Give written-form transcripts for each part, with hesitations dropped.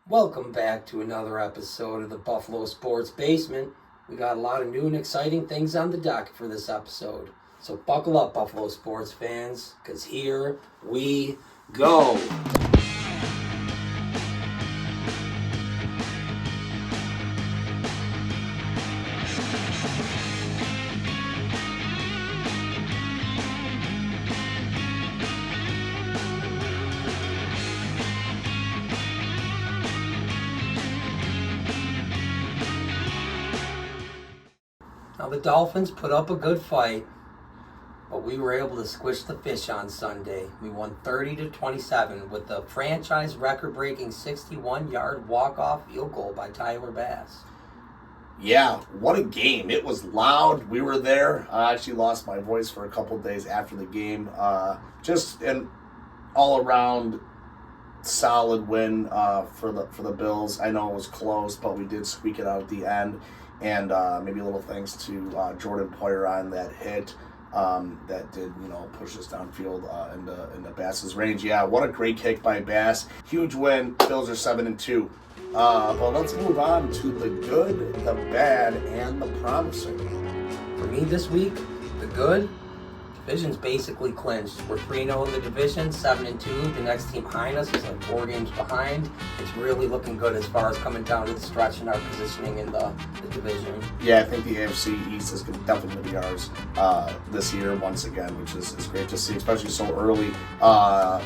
Welcome back to another episode of the Buffalo Sports Basement. We got a lot of new and exciting things on the docket for this episode. So buckle up, Buffalo sports fans, because here we go. Now, the Dolphins put up a good fight, but we were able to squish the fish on Sunday. We won 30-27 with the franchise record-breaking 61-yard walk-off field goal by Tyler Bass. Yeah, what a game. It was loud. We were there. I actually lost my voice for a couple days after the game. Just an all-around solid win for the Bills. I know it was close, but we did squeak it out at the end. And maybe a little thanks to Jordan Poyer on that hit that did, push us downfield into Bass's range. Yeah, what a great kick by Bass. Huge win. Bills are 7-2. But let's move on to the good, the bad, and the promising. For me this week, the good, division's basically clinched. We're 3-0 in the division, 7-2. The next team behind us is like 4 games behind. It's really looking good as far as coming down to the stretch and our positioning in the division. Yeah, I think the AFC East is definitely going to be ours this year once again, which is great to see, especially so early.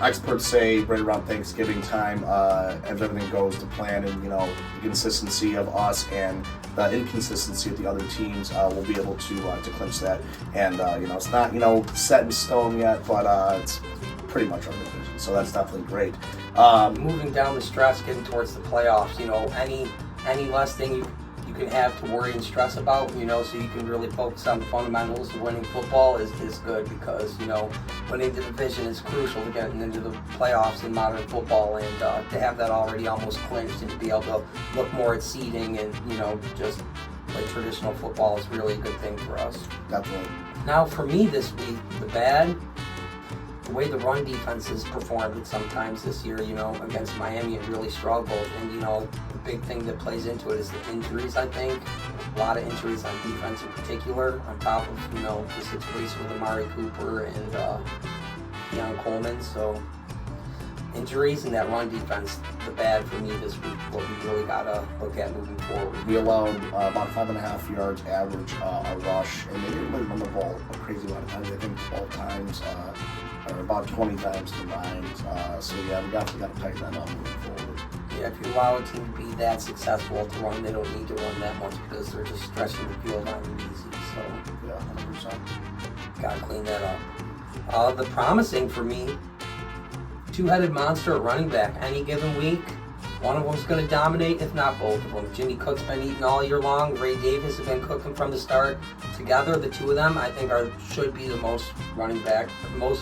Experts say right around Thanksgiving time, if everything goes to plan, and the consistency of us and the inconsistency of the other teams, we'll be able to clinch that. And it's not set in stone yet, but it's pretty much our division, so that's definitely great. Moving down the stretch, getting towards the playoffs, any less thing you can have to worry and stress about, so you can really focus on the fundamentals of winning football is good, because winning the division is crucial to getting into the playoffs in modern football, and to have that already almost clinched and to be able to look more at seeding and just play traditional football is really a good thing for us. Definitely. Now for me this week, the bad, the way the run defense has performed sometimes this year, against Miami, it really struggled. And, the big thing that plays into it is the injuries, I think. A lot of injuries on defense in particular, on top of, the situation with Amari Cooper and Keon Coleman. So injuries and that run defense, the bad for me this week, what we really got to look at moving forward. We allowed about 5.5 yards average a rush, and they didn't really run the ball a crazy amount of times. I think 12 times, or about 20 times combined. So yeah, we definitely got to tighten that up moving forward. Yeah, if you allow a team to be that successful to run, they don't need to run that much because they're just stretching the field on you easy. So yeah, 100%. Gotta clean that up. The promising for me, two-headed monster at running back. Any given week, one of them's going to dominate, if not both of them. Jimmy Cook's been eating all year long. Ray Davis has been cooking from the start. Together, the two of them, I think, should be the most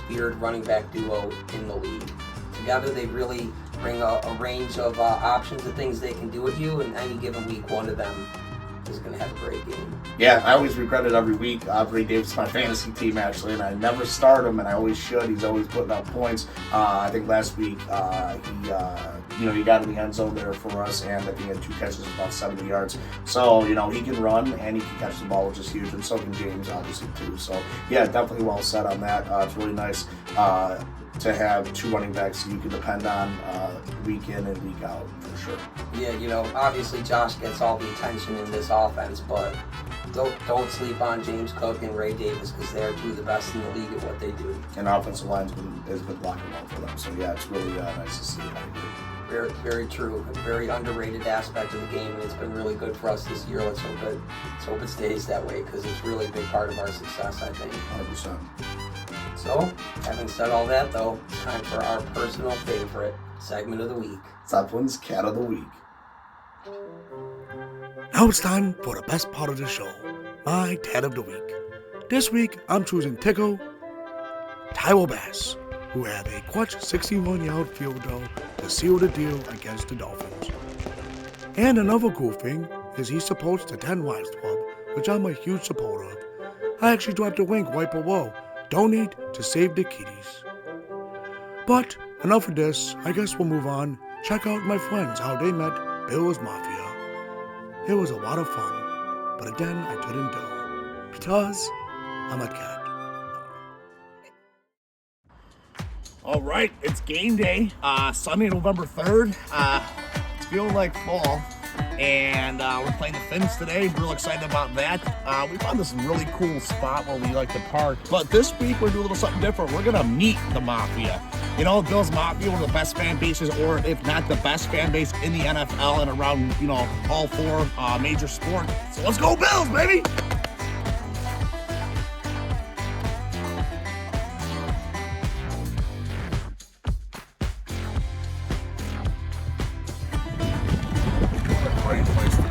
feared running back duo in the league. Together, they really bring a range of options of things they can do with you, and any given week, one of them is going to have a great game. Yeah, I always regret it every week. Ray Davis is my fantasy team, actually, and I never start him, and I always should. He's always putting up points. I think last week he got in the end zone there for us, and I think he had 2 catches of about 70 yards. So, he can run, and he can catch the ball, which is huge, and so can James, obviously, too. So, yeah, definitely well set on that. It's really nice to have 2 running backs you can depend on week in and week out, for sure. Yeah, obviously Josh gets all the attention in this offense, but don't sleep on James Cook and Ray Davis, because they're 2 of the best in the league at what they do. And offensive line's has been blocking well for them, so yeah, it's really nice to see. Very, very true. A very underrated aspect of the game, and it's been really good for us this year. Let's hope it stays that way, because it's really a big part of our success, I think. 100%. So, having said all that, though, it's time for our personal favorite segment of the week. Zeppelin's Cat of the Week. Now it's time for the best part of the show, my Cat of the Week. This week, I'm choosing Tycho Tyler Bass, who had a clutch 61-yard field goal to seal the deal against the Dolphins. And another cool thing is he supports the 10 Wives Club, which I'm a huge supporter of. I actually dropped a link right below. Donate to save the kitties. But enough of this. I guess we'll move on check out my friends how they met Bill's Mafia. It was a lot of fun, but again, I couldn't go because I'm a cat. All right, it's game day. Sunday, November 3rd. It's feeling like fall, and we're playing the Finns today. Real excited about that. We found this really cool spot where we like to park. But this week we're doing a little something different. We're gonna meet the Mafia. You know, Bills Mafia, one of the best fan bases, or if not the best fan base in the NFL and around, you know, all four major sports. So let's go Bills, baby! Great place to be.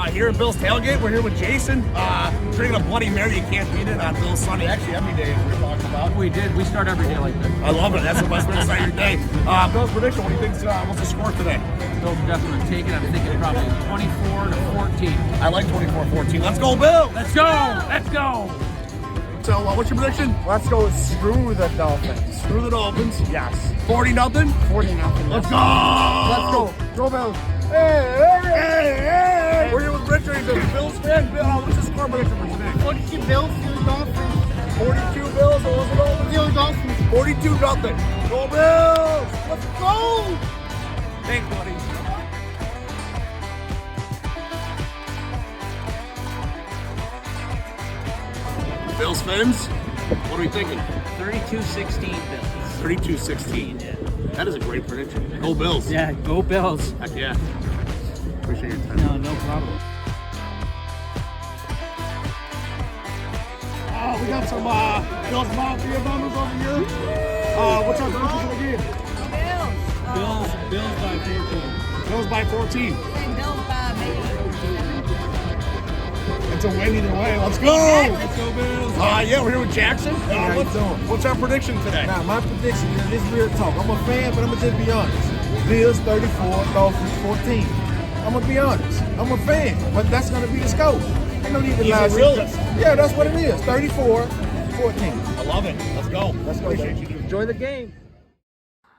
We're here at Bill's Tailgate. We're here with Jason. Drinking a Bloody Mary. You can't beat it on Bill's Sunday. Actually, every day we're talking about. We did. We start every day like this. I love it. That's the best way to start your day. Bill's prediction. What do you think? What's the score today? Bill's definitely going to take it. I'm thinking probably 24-14. I like 24-14. Let's go, Bill! Let's go! Let's go! So, what's your prediction? Let's go screw the Dolphins. Screw the Dolphins. Yes. 40-0. 40-0. Let's go! Let's go. Go Bills. Hey! We're here with Richard. He's a Bills fan. Bill, what's the score prediction for today? 42 Bills, 0 Dolphins. 42 Bills. What was it over? 0 Dolphins. 42-0. Go Bills! Let's go! Thanks, buddy. Bills fans, what are we thinking? 32-16 Bills. 32-16. Yeah. That is a great prediction. Go Bills. Yeah, go Bills. Heck yeah. Appreciate your time. No problem. We got some Bills Mafia members over here. What's our predictions for the game? Bills by 14. Bills by 14. Bills by maybe. It's a win either way. Let's go! Let's go Bills. Yeah, we're here with Jackson. how you doing? What's our prediction today? Now, my prediction is this real talk. I'm a fan, but I'm going to just be honest. Bills 34, Dolphins 14. I'm going to be honest. I'm a fan, but that's going to be the scope. Ain't no need to He's lie. a realist. Yeah, that's what it is. 34, 14. I love it. Let's go. Let's go, Appreciate baby. you. Enjoy the game.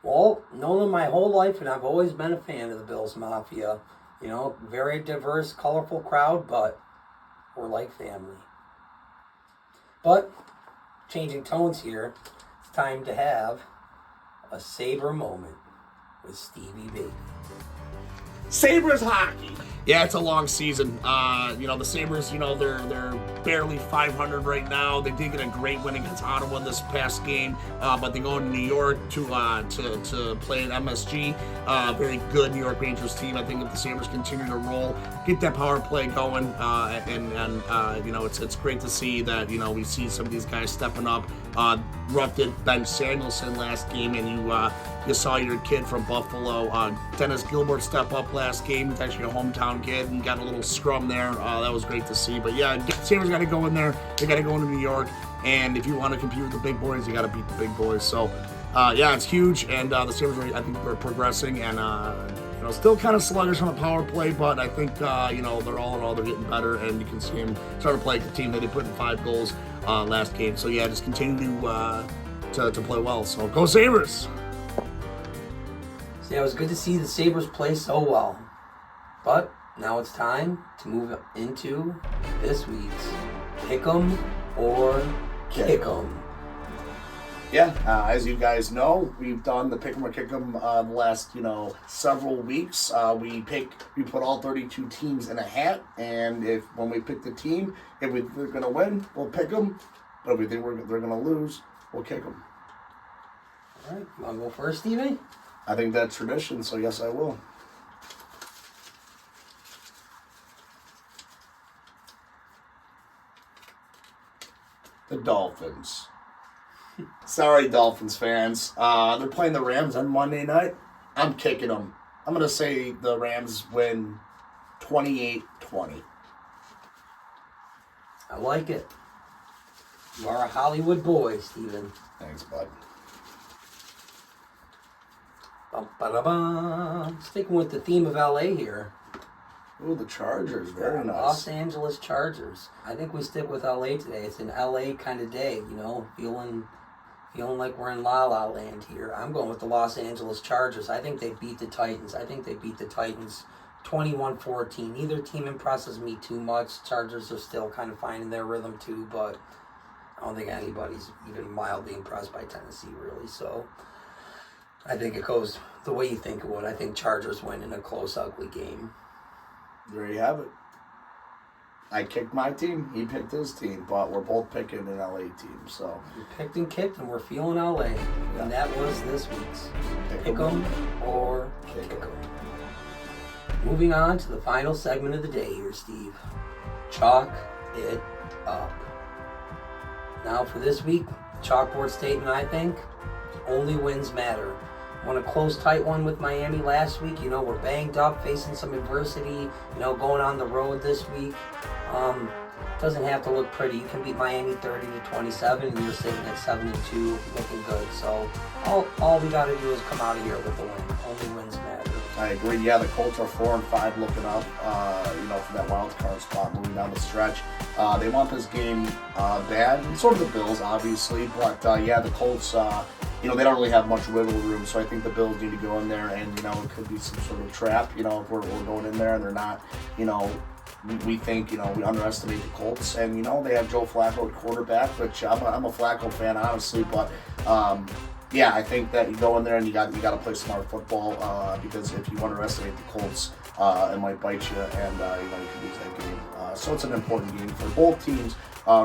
Well, known them my whole life, and I've always been a fan of the Bills Mafia. You know, very diverse, colorful crowd, but we're like family. But, changing tones here, it's time to have a Sabre moment with Stevie Baby. Sabres hockey. Yeah, it's a long season. You know, the Sabres, you know, they're barely 500 right now. They did get a great win against Ottawa this past game, but they go to New York to play at MSG. Very good New York Rangers team. I think if the Sabres continue to roll, get that power play going, and you know, it's great to see that, you know, we see some of these guys stepping up. Ruff did bench Samuelson last game, and you saw your kid from Buffalo, Dennis Gilbert, step up last game. He's actually a hometown kid and got a little scrum there. That was great to see. But yeah, Sabres got to go in there. They got to go into New York. And if you want to compete with the big boys, you got to beat the big boys. So yeah, it's huge. And the Sabres, I think, are progressing and you know, still kind of sluggish on the power play. But I think you know, they're all in all, they're getting better, and you can see them start to play like the team that they put in 5 goals last game. So yeah, just continue to play well. So go Sabres! So yeah, it was good to see the Sabres play so well. But now it's time to move into this week's Pick'em or Kick'em. Yeah, as you guys know, we've done the Pick'em or Kick'em the last, you know, several weeks. We put all 32 teams in a hat, and when we pick the team, if they're going to win, we'll pick them. But if we think they're going to lose, we'll kick them. All right, you want to go first, Stevie? I think that's tradition, so yes, I will. The Dolphins. Sorry, Dolphins fans. They're playing the Rams on Monday night. I'm kicking them. I'm going to say the Rams win 28-20. I like it. You are a Hollywood boy, Steven. Thanks, bud. Sticking with the theme of LA here. Ooh, the Chargers. Very nice. Los Angeles Chargers. I think we stick with LA today. It's an LA kind of day, you know, feeling like we're in La La Land here. I'm going with the Los Angeles Chargers. I think they beat the Titans. 21-14. Neither team impresses me too much. Chargers are still kind of finding their rhythm too, but I don't think anybody's even mildly impressed by Tennessee, really. So I think it goes the way you think it would. I think Chargers win in a close, ugly game. There you have it. I kicked my team. He picked his team, but we're both picking an LA team. So We picked and kicked, and we're feeling LA. And that was this week's Pick 'em or Kick 'em. Moving on to the final segment of the day here, Steve. Chalk it up. Now for this week, chalkboard statement, I think, only wins matter. Won a close, tight one with Miami last week. You know, we're banged up, facing some adversity, you know, going on the road this week. Doesn't have to look pretty. You can beat Miami 30-27, and you're sitting at 7-2, looking good. So all we got to do is come out of here with a win. Only wins matter. I agree. Yeah, the Colts are 4-5 looking up, for that wild card spot moving down the stretch. They want this game bad, and sort of the Bills, obviously. But, the Colts, they don't really have much wiggle room, so I think the Bills need to go in there, and, it could be some sort of trap, if we're going in there and they're not, we think, we underestimate the Colts, and, they have Joe Flacco at quarterback, which I'm a Flacco fan, honestly, but, I think that you go in there and you got to play smart football, because if you underestimate the Colts, it might bite you, and, you can lose that game. So it's an important game for both teams,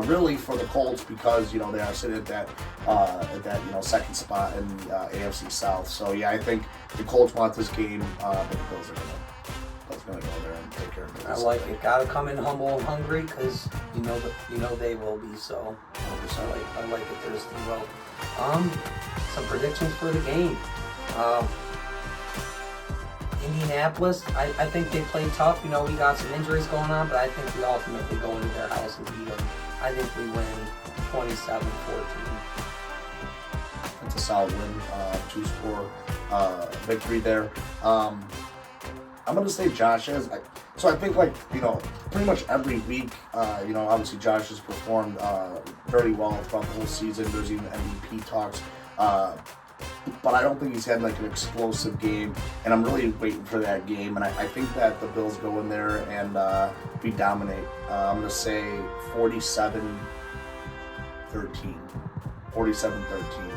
really for the Colts, because, they are sitting at that second spot in the AFC South. So, I think the Colts want this game, but the Bills are going to go there and take care of it. I like it. Got to come in humble and hungry, because you know they will be. So I like it there, Steve-O. Some predictions for the game. Indianapolis, I think they played tough. We got some injuries going on, but I think we ultimately go into their house and beat them. I think we win 27-14. It's a solid win, 2-score victory there. I'm going to say Josh is. So I think, pretty much every week, obviously Josh has performed very well throughout the whole season. There's even MVP talks. But I don't think he's had, an explosive game. And I'm really waiting for that game. And I think that the Bills go in there and we dominate. I'm going to say 47-13. 47-13.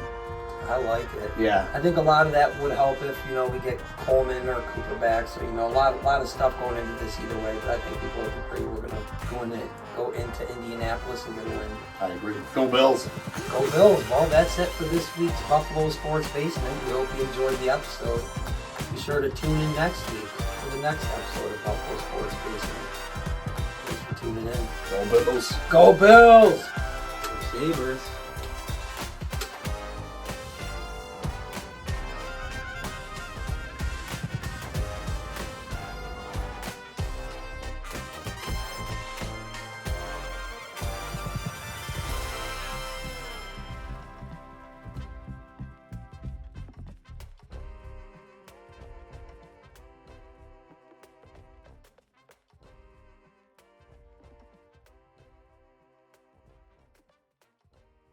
I like it. Yeah. I think a lot of that would help if, we get Coleman or Cooper back. So, a lot of stuff going into this either way. But I think we both agree we're going to go into Indianapolis and get a win. I agree. Go Bills. Go Bills. Well, that's it for this week's Buffalo Sports Basement. We hope you enjoyed the episode. Be sure to tune in next week for the next episode of Buffalo Sports Basement. Thanks for tuning in. Go Bills. Go Bills! Go Sabres.